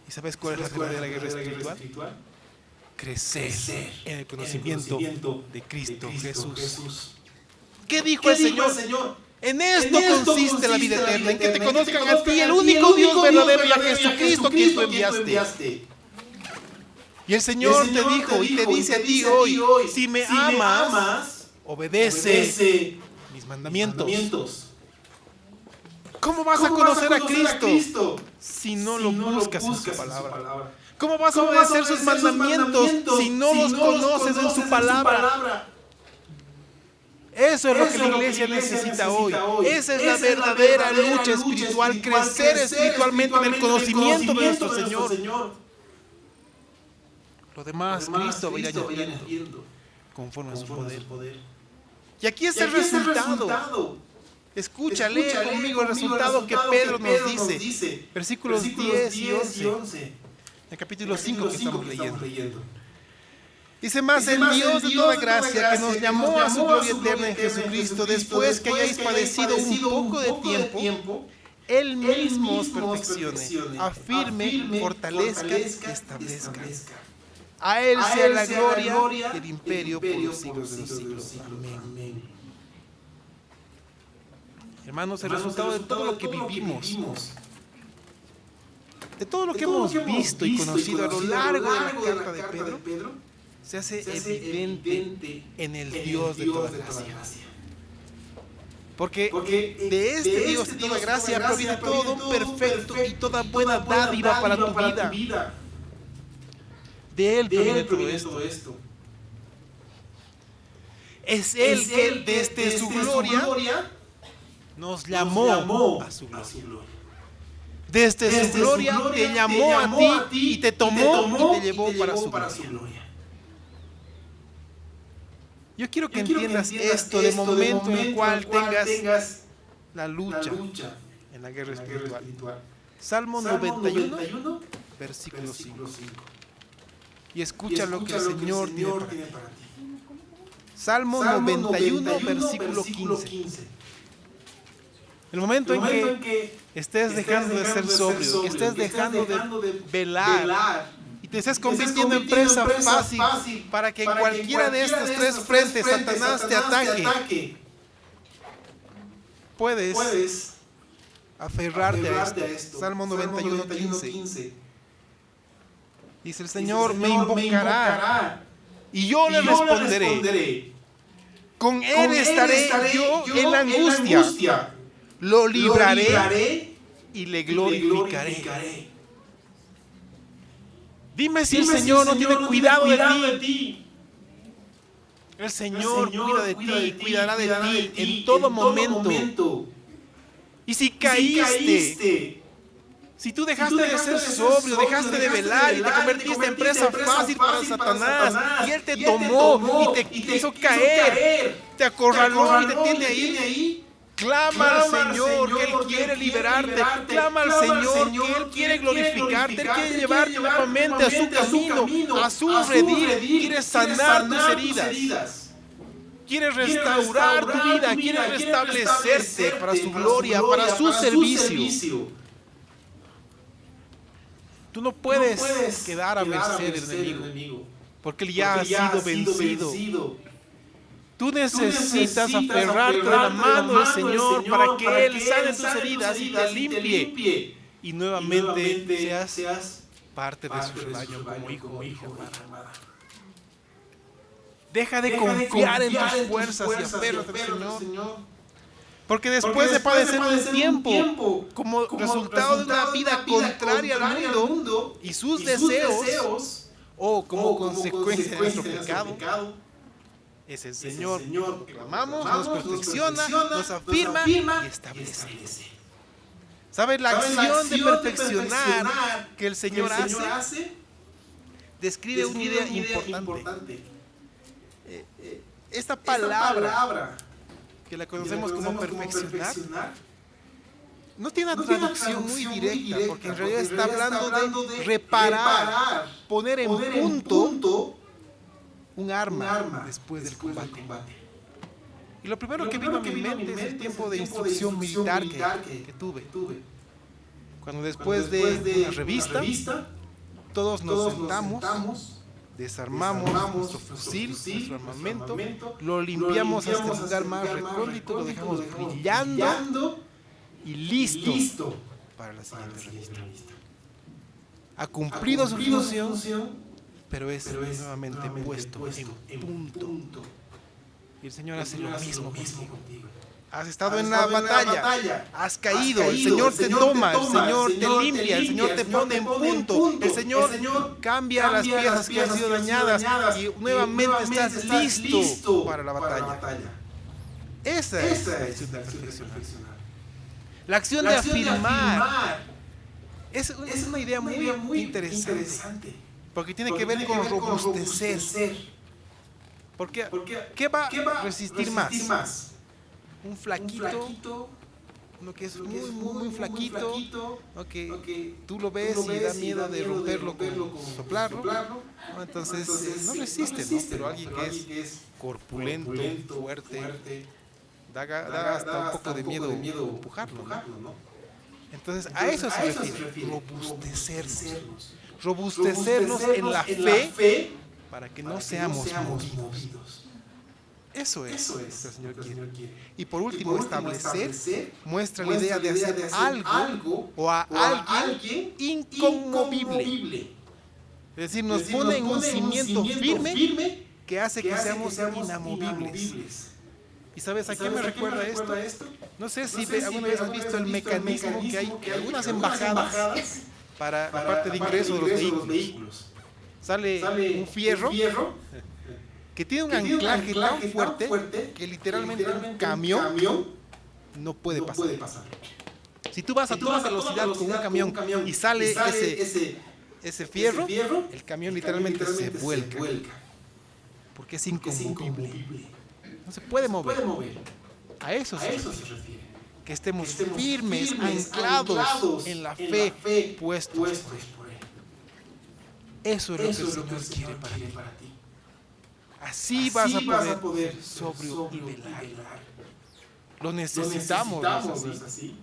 ¿Y sabes cuál es la verdadera guerra espiritual? Crecer en el conocimiento de Cristo Jesús. ¿Qué dijo el Señor? En esto consiste la vida eterna, en que te conozcan a ti, el único Dios verdadero, y a Jesucristo quien tú enviaste. Y el Señor te dijo y te dice a ti hoy, si me amas, obedece mis mandamientos. ¿Cómo vas a conocer a Cristo si no lo buscas en su palabra? ¿Cómo vas a obedecer sus mandamientos si no los conoces en su palabra? Eso es lo que la iglesia necesita hoy. Esa es la verdadera lucha espiritual, crecer espiritualmente en el conocimiento de nuestro Señor. Lo demás, Cristo va a ir añadiendo conforme a su poder. Y aquí es el resultado. Escucha, lee conmigo el resultado que Pedro nos dice. Versículos 10 y 11. En el capítulo 5 que estamos leyendo. Dice más, el Dios de toda gracia, que nos llamó a su gloria eterna en Jesucristo, después que hayáis padecido un poco de tiempo, Él mismo os perfeccione, afirme, fortalezca y establezca. A Él sea la gloria y el imperio por los siglos de los siglos. Amén. Hermanos, el resultado de todo lo que vivimos, de todo lo que hemos visto y conocido a lo largo de la carta de Pedro, se hace evidente en el Dios de toda gracia. Porque de este Dios de toda gracia proviene todo don perfecto y toda buena dádiva para tu vida. De Él proviene todo esto. Es Él que desde su gloria nos llamó a su gloria. Desde su gloria te llamó a ti y te tomó y te llevó para su gloria. Yo quiero que entiendas esto de momento en el cual tengas la lucha en la guerra espiritual. Salmo 91 versículo 5. Y escucha lo que el Señor tiene para ti. Salmo 91, versículo 15. El momento en que estés dejando de ser sobrio, que estés dejando de velar y te estés convirtiendo en presa fácil para que en cualquiera de estos tres frentes Satanás te ataque, puedes aferrarte a esto. Salmo 91, 15. Dice el Señor, me invocará y yo le responderé. Con él estaré yo en la angustia. Lo libraré y le glorificaré. Dime si el Señor no tiene cuidado de ti. El Señor cuida de ti, cuidará de ti en todo momento. Y si caíste, si tú dejaste de ser sobrio, dejaste de velar y te convertiste en presa fácil para Satanás, y Él te tomó y te hizo caer, te acorraló y te tiene ahí, clama al Señor que Él quiere liberarte, clama al Señor que Él quiere glorificarte, Él quiere llevarte nuevamente a su camino, a su redil, quiere sanar tus heridas. Quiere restaurar tu vida, quiere restablecerte para su gloria, para su servicio. Tú no puedes quedar a merced del enemigo, porque él ya ha sido vencido. Tú necesitas aferrarte de la mano del Señor para que Él sane tus heridas y te limpie. Y nuevamente seas parte de su rebaño como hijo o hija amada. Deja de confiar en tus fuerzas y aférrate al Señor. Porque después de padecer un tiempo como resultado de una vida contraria al mundo y sus deseos, o como consecuencia de nuestro pecado, es el Señor que lo clamamos, nos perfecciona, nos afirma y establece. ¿Sabes? La acción de perfeccionar que el Señor hace describe una idea importante. Esta palabra que la conocemos como perfeccionar no tiene una traducción muy directa, porque en realidad está hablando de reparar, poner en punto un arma después del combate. Y lo primero que vino a mi mente es el tiempo de instrucción militar que tuve. Cuando después de una revista, todos nos sentamos, desarmamos nuestro fusil, nuestro armamento, lo limpiamos hasta el lugar más recóndito, lo dejamos brillando y listo para la siguiente revista. Ha cumplido su función, pero es nuevamente puesto en punto. Y el Señor hace lo mismo contigo. Has estado en la batalla, has caído, el Señor te toma, el Señor te limpia, el Señor te pone en punto, el Señor cambia las piezas que han sido dañadas y nuevamente estás listo para la batalla. Esa es la acción de perfeccionar. La acción de afirmar es una idea muy interesante, porque tiene que ver con robustecer. Porque ¿qué va a resistir más? Un flaquito, uno que es muy flaquito, que tú lo ves y da miedo de romperlo con soplarlo, ¿no? Entonces no resiste, ¿no? Pero alguien que es corpulento, fuerte, da hasta un poco de miedo empujarlo, ¿no? Entonces a eso se refiere, robustecernos en la fe para que no seamos movidos. Eso es lo que el Señor quiere. Y por último, establecer muestra la idea de hacer algo o a alguien inconmovible. Es decir, nos pone en un cimiento firme que hace que seamos inamovibles. ¿Y sabes a qué me recuerda esto? No sé si alguna vez has visto el mecanismo que hay en algunas embajadas para la parte de ingreso de los vehículos. Sale un fierro que tiene un anclaje tan fuerte que literalmente un camión no puede pasar. Si tú vas a toda velocidad con un camión y sale ese fierro, el camión literalmente se vuelca. Porque es inconmovible. No se puede mover. A eso se refiere. Que estemos firmes, anclados en la fe, puestos por Él. Eso es lo que el Señor quiere para ti. Así vas a poder ser sobrio y velar. Lo necesitamos, ¿no es así?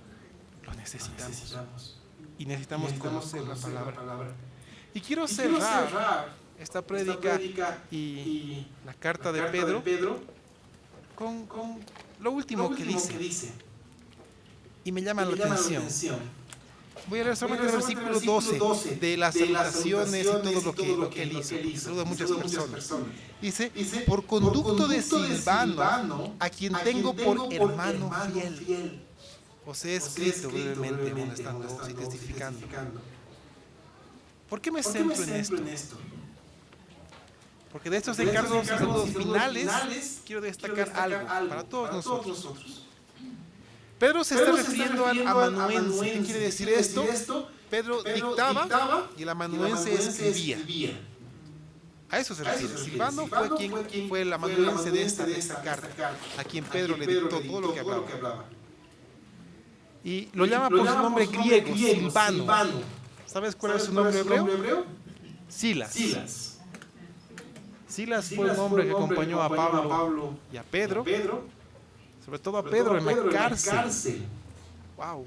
Lo necesitamos. Y necesitamos conocer la palabra. Y quiero cerrar esta prédica y la carta de Pedro con lo último que dice. Y me llama la atención. Voy a leer solamente el versículo 12 de las salutaciones y todo lo que él hizo. Saluda a muchas personas. Dice, por conducto de Silvano, a quien tengo por hermano fiel. Os he escrito brevemente, amonestando y testificando. ¿Por qué me centro en esto? Porque de estos encargos y saludos finales, quiero destacar algo para todos nosotros. Pedro se está refiriendo al amanuense. ¿Qué quiere decir esto? Pedro dictaba y el amanuense escribía. A eso se refiere. Silvano fue el amanuense de esta carta, a quien Pedro le dictó todo lo que hablaba. Y lo llama por su nombre griego, Silvano. ¿Sabes cuál es su nombre hebreo? Silas. Silas fue un hombre que acompañó a Pablo y a Pedro, sobre todo a Pedro en la cárcel. Wow.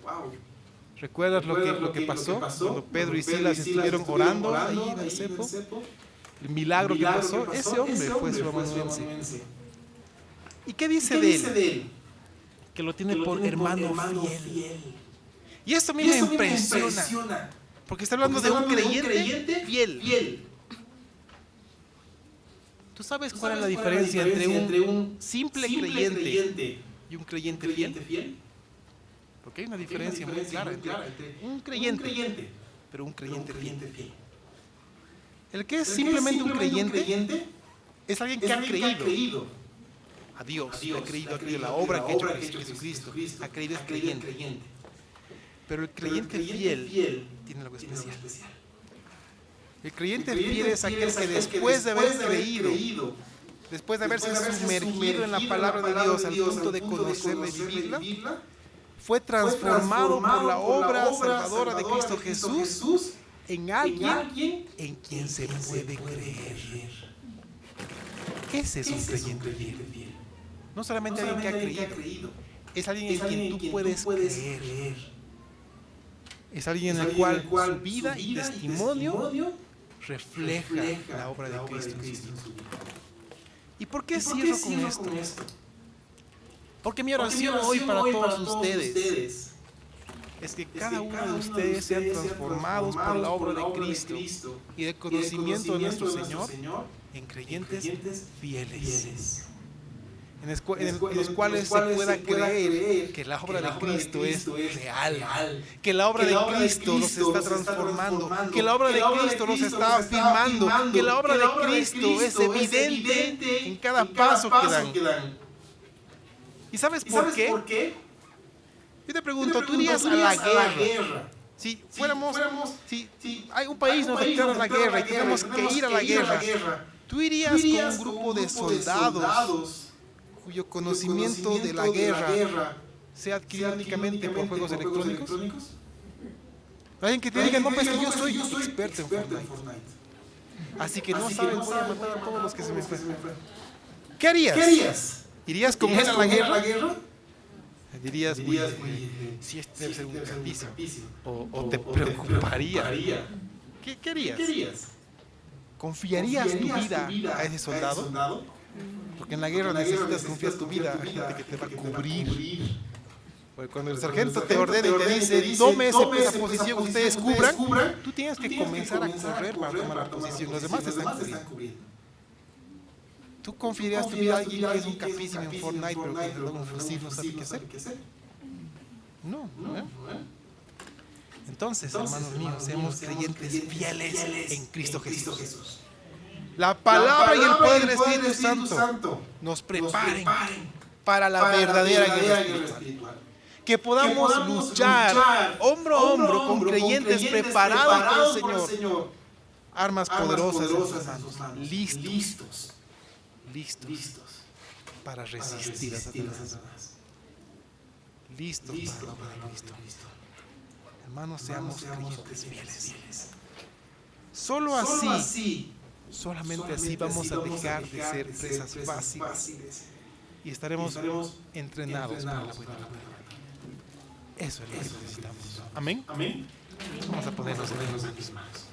¿Recuerdas lo que pasó cuando Pedro y Silas estuvieron orando ahí en el cepo? El milagro que pasó, ese hombre fue su amanuense. ¿Y qué dice de él? Que lo tiene por hermano fiel. Y esto a mí me impresiona, porque está hablando de un creyente fiel. ¿Tú sabes cuál es la diferencia entre un simple creyente y un creyente fiel? Porque hay una diferencia muy clara entre un creyente, pero un creyente fiel. El que es simplemente un creyente es alguien que ha creído a Dios, ha creído la obra que ha hecho Jesucristo, ha creído, es creyente. Pero el creyente fiel tiene algo especial. El creyente fiel es aquel que después de haber creído, después de haberse sumergido en la palabra de Dios al punto de conocerla y vivirla, fue transformado por la obra salvadora de Cristo Jesús en alguien en quien se puede creer. Ese es un creyente fiel. No solamente alguien que ha creído, es alguien en quien tú puedes creer. Es alguien en el cual su vida y testimonio refleja la obra de Cristo en su vida. ¿Y por qué cierro con esto? Porque mi oración hoy para todos ustedes es que cada uno de ustedes sean transformados por la obra de Cristo y del conocimiento de nuestro Señor en creyentes fieles, en los cuales se pueda creer que la obra de Cristo es real, que la obra de Cristo los está transformando, que la obra de Cristo los está afirmando, que la obra de Cristo es evidente en cada paso que dan. ¿Y sabes por qué? Yo te pregunto, ¿tú irías a la guerra? Si hay un país nos declara la guerra y tenemos que ir a la guerra, ¿tú irías con un grupo de soldados cuyo conocimiento de la guerra sea adquirido únicamente por juegos electrónicos? Alguien que te diga, no, pues que yo soy experto en Fortnite. Así que no sabes, voy a matar a todos los que se me enfrentan. ¿Qué harías? ¿Irías con él a la guerra? Dirías, si este debe ser un capicio. O te preocuparía. ¿Qué harías? ¿Confiarías tu vida a ese soldado? Porque en la guerra necesitas confiar tu vida a gente que te va a cubrir. Porque cuando el sargento te ordena y te dice, tome esa posición, ustedes cubran, tú tienes que comenzar a correr para tomar la posición. Los demás te están cubriendo. ¿Tú confiarías tu vida a alguien que es un capísimo en Fortnite, pero que con un fusil no sabe qué hacer? No. Entonces, hermanos míos, seamos creyentes fieles en Cristo Jesús. La palabra y el poder del Espíritu Santo nos preparen para la verdadera guerra espiritual. Que podamos luchar hombro a hombro con creyentes preparados por el Señor. Armas poderosas en sus manos, listos para resistir a Satanás. Listos para la obra de Cristo. Hermanos, seamos creyentes fieles. Solo así, solamente así vamos a dejar de ser presas fáciles y estaremos entrenados para la buena batalla. Eso es lo que necesitamos. Amén. Vamos a ponernos en las manos.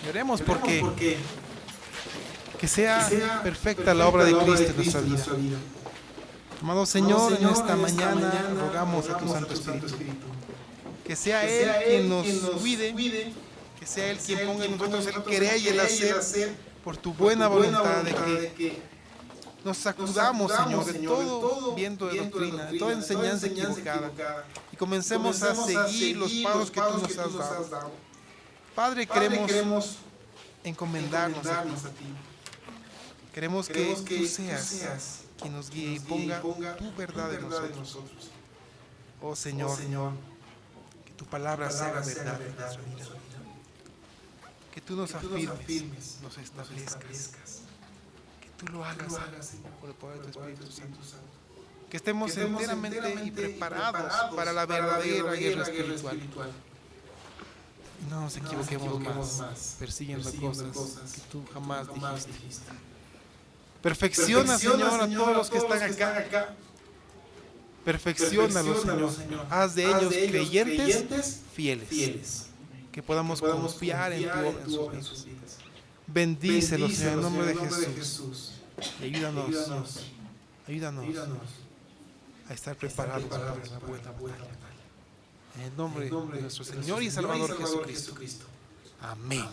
Y oremos porque que sea perfecta la obra de Cristo en nuestra vida. Amado Señor, en esta mañana rogamos a tu Santo Espíritu que sea Él quien nos cuide, que sea Él quien ponga en nosotros el querer y el hacer por tu buena voluntad, de que nos sacudamos, Señor, de todo viento de doctrina, de toda enseñanza equivocada, y comencemos a seguir los pasos que tú nos has dado. Padre, queremos encomendarnos a ti. Queremos que tú seas quien nos guíe y ponga tu verdad en nosotros. Oh Señor, que tu palabra sea verdad en nuestra vida. Que tú nos afirmes, nos establezcas. Que tú lo hagas, Señor, por el poder de tu Espíritu Santo. Que estemos enteramente y preparados para la verdadera guerra espiritual. Y no nos equivoquemos más persiguiendo cosas que tú jamás dijiste. Perfecciona, Señor, a todos los que están acá. Perfecciónalos, Señor. Haz de ellos creyentes fieles. Que podamos confiar en tu obra en sus vidas. Bendícelos, Señor, en nombre de Jesús. Y ayúdanos a estar preparados para la buena batalla. En el nombre de nuestro Señor y Salvador Jesucristo. Amén.